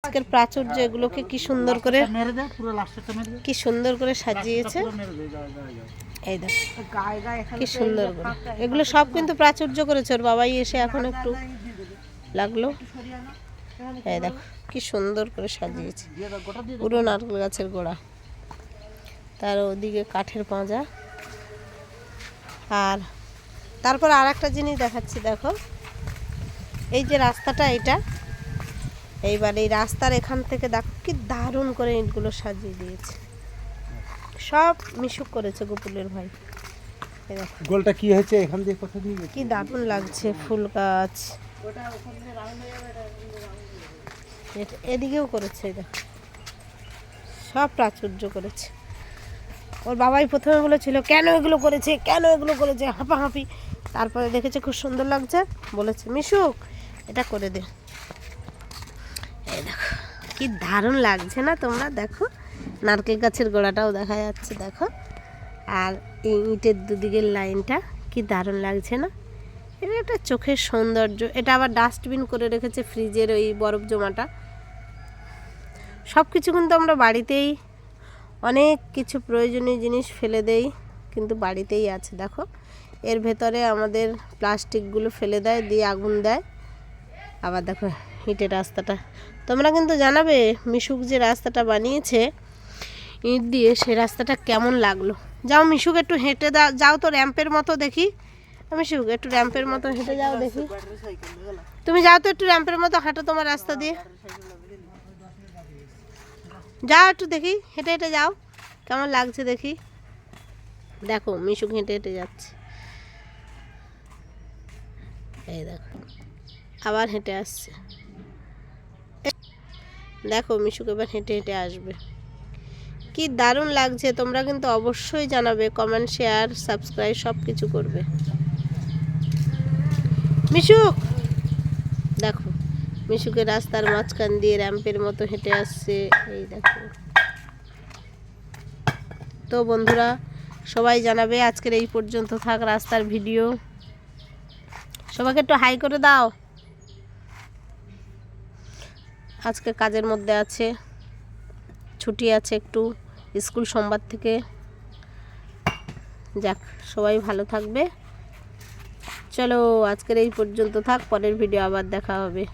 আজকের প্রাচুর্য এগুলোকে কি সুন্দর করে সাজিয়েছে। এই দেখো কি সুন্দর করে, এগুলো সব কিন্তু প্রাচুর্য করেছে ওর বাবাই এসে এখন একটু লাগলো। এই দেখো কি সুন্দর করে সাজিয়েছে, পুরো নারকেল গাছের গোড়া, তার ওদিকে কাঠের পাঁজা। আর তারপর আর একটা জিনিস দেখাচ্ছি, দেখো এই যে রাস্তাটা, এটা এইবার এই রাস্তার এখান থেকে দেখো কি দারুণ করে ইটগুলো সাজিয়ে দিয়েছে, সব মিশুক করেছে গোপুলের ভাই। গোলটা কি হয়েছে এখান দিয়ে কোথা দিয়ে কি দারুণ লাগছে, ফুল গাছ এদিকেও করেছে, দেখো সব প্রাচুর্য করেছে। ওর বাবাই প্রথমে বলেছিল কেন এগুলো করেছে, কেন এগুলো করেছে, হাঁপাহাঁপি। তারপরে দেখেছে খুব সুন্দর লাগছে, বলেছে মিশুক এটা করে দে। এই দেখো কি দারুণ লাগছে না, তোমরা দেখো নারকেল গাছের গোড়াটাও দেখা যাচ্ছে, দেখো আর এই ইটের দুদিকের লাইনটা কি দারুণ লাগছে না। এটা একটা চোখের সৌন্দর্য। এটা আবার ডাস্টবিন করে রেখেছে, ফ্রিজের ওই বরফ জমাটা। সব কিছু কিন্তু আমরা বাড়িতেই অনেক কিছু প্রয়োজনীয় জিনিস ফেলে দেই, কিন্তু বাড়িতেই আছে। দেখো এর ভেতরে আমাদের প্লাস্টিকগুলো ফেলে দেয়, দিয়ে আগুন দেয়। আবার দেখো ইটের রাস্তাটা, তোমরা কিন্তু জানাবে মিশুক যে রাস্তাটা বানিয়েছে ইট দিয়ে, সে রাস্তাটা কেমন লাগলো। যাও মিশুক একটু হেঁটে যাও তো র্যাম্পের মতো দেখি। মিশুক একটু র্যাম্পের মতো হেঁটে যাও দেখি, তুমি যাও তো একটু র্যাম্পের মতো হাঁটো তোমার রাস্তা দিয়ে, যাও একটু দেখি, হেঁটে হেঁটে যাও কেমন লাগছে দেখি। দেখো মিশুক হেঁটে হেঁটে যাচ্ছে, এই দেখো আবার হেঁটে আসছে। দেখো মিশুক এবার হেঁটে হেঁটে আসবে, কি দারুণ লাগছে। তোমরা কিন্তু অবশ্যই জানাবে, কমেন্ট শেয়ার সাবস্ক্রাইব সব কিছু করবে। মিশুক দেখো মিশুকের রাস্তার মাঝখান দিয়ে র্যাম্পের মতো হেঁটে আসছে, এই দেখো। তো বন্ধুরা সবাই জানাবে, আজকের এই পর্যন্ত থাক রাস্তার ভিডিও। সবাইকে একটু হাই করে দাও। আজকে কাজের মধ্যে আছে, ছুটি আছে একটু স্কুল সোমবার থেকে। যাক সবাই ভালো থাকবে। চলো আজকের এই পর্যন্ত থাক, পরের ভিডিও আবার দেখা হবে।